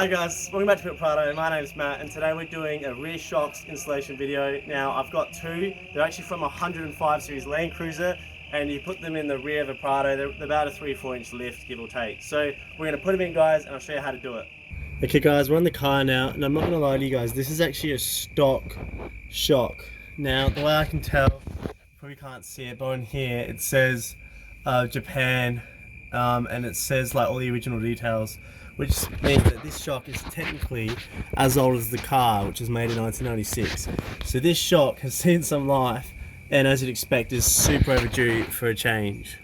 Hi guys, welcome back to Prado. My name is Matt and today we're doing a rear shocks installation video. Now I've got two. They're actually from a 105 series Land Cruiser and you put them in the rear of a Prado. They're about a 3-4 inch lift, give or take. So we're going to put them in, guys, and I'll show you how to do it. Okay guys, we're in the car now and I'm not going to lie to you guys, this is actually a stock shock. Now the way I can tell, you probably can't see it, but on here it says Japan and it says like all the original details, which means that this shock is technically as old as the car, which is made in 1996. So this shock has seen some life and, as you'd expect, is super overdue for a change.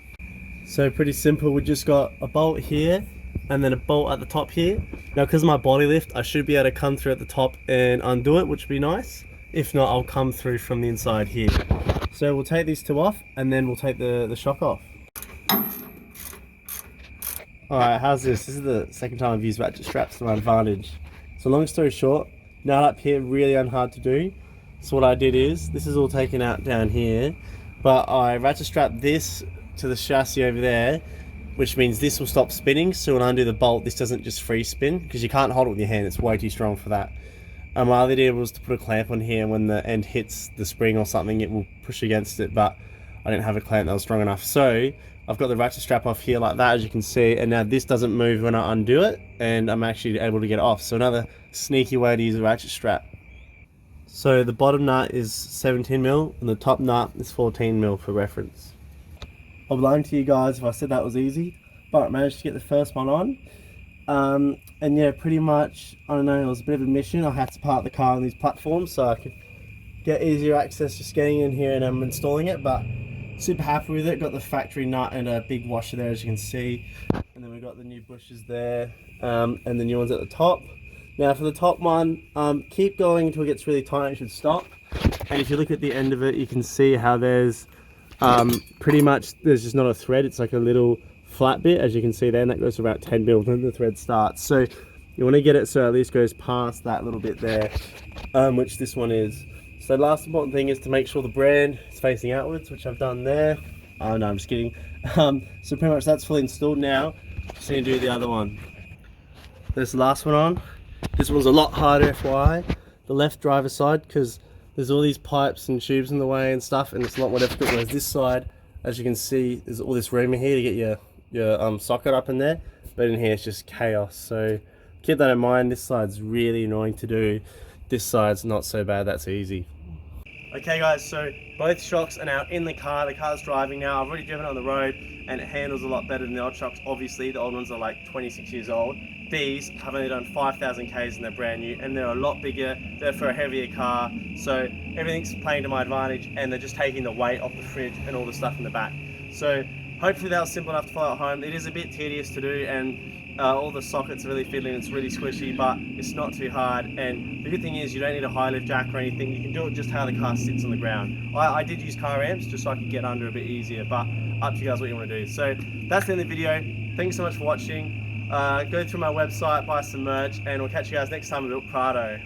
So pretty simple, we just got a bolt here and then a bolt at the top here. Now because of my body lift, I should be able to come through at the top and undo it, which would be nice. If not, I'll come through from the inside here. So we'll take these two off and then we'll take the shock off. Alright, how's this? This is the second time I've used ratchet straps to my advantage. So long story short, now up here, really hard to do. So what I did is, this is all taken out down here, but I ratchet strapped this to the chassis over there, which means this will stop spinning, so when I undo the bolt, this doesn't just free spin, because you can't hold it with your hand, it's way too strong for that. And my other idea was to put a clamp on here, and when the end hits the spring or something, it will push against it, but I didn't have a clamp that was strong enough. So I've got the ratchet strap off here like that, as you can see, and now this doesn't move when I undo it, and I'm actually able to get it off. So another sneaky way to use a ratchet strap. So the bottom nut is 17mm and the top nut is 14mm for reference. I'll be lying to you guys if I said that was easy, but I managed to get the first one on. And yeah, pretty much, I don't know, it was a bit of a mission. I had to park the car on these platforms so I could get easier access just getting in here and installing it, but super happy with it. Got the factory nut and a big washer there, as you can see, and then we've got the new bushes there and the new ones at the top. Now for the top one, keep going until it gets really tight. It should stop, and if you look at the end of it, you can see how there's pretty much, there's just not a thread, it's like a little flat bit, as you can see there, and that goes to about 10mm, then the thread starts. So you want to get it so at least goes past that little bit there, which this one is. So the last important thing is to make sure the brand is facing outwards, which I've done there. Oh no, I'm just kidding. So pretty much that's fully installed now. Just need to do the other one. There's the last one on. This one's a lot harder, FYI. The left driver's side, because there's all these pipes and tubes in the way and stuff, and it's a lot more difficult. Whereas this side, as you can see, there's all this room in here to get your socket up in there. But in here it's just chaos. So keep that in mind. This side's really annoying to do. This side's not so bad, that's easy. Okay guys, so both shocks are now in the car. The car's driving now. I've already driven it on the road and it handles a lot better than the old shocks. Obviously, the old ones are like 26 years old. These have only done 5,000 Ks and they're brand new, and they're a lot bigger. They're for a heavier car. So everything's playing to my advantage, and they're just taking the weight off the fridge and all the stuff in the back. So hopefully that was simple enough to follow at home. It is a bit tedious to do, and all the sockets are really fiddly and it's really squishy, but it's not too hard. And the good thing is you don't need a high lift jack or anything. You can do it just how the car sits on the ground. I did use car ramps just so I could get under a bit easier, but up to you guys what you want to do. So that's the end of the video. Thank you so much for watching. Go through my website, buy some merch, and we'll catch you guys next time about Prado.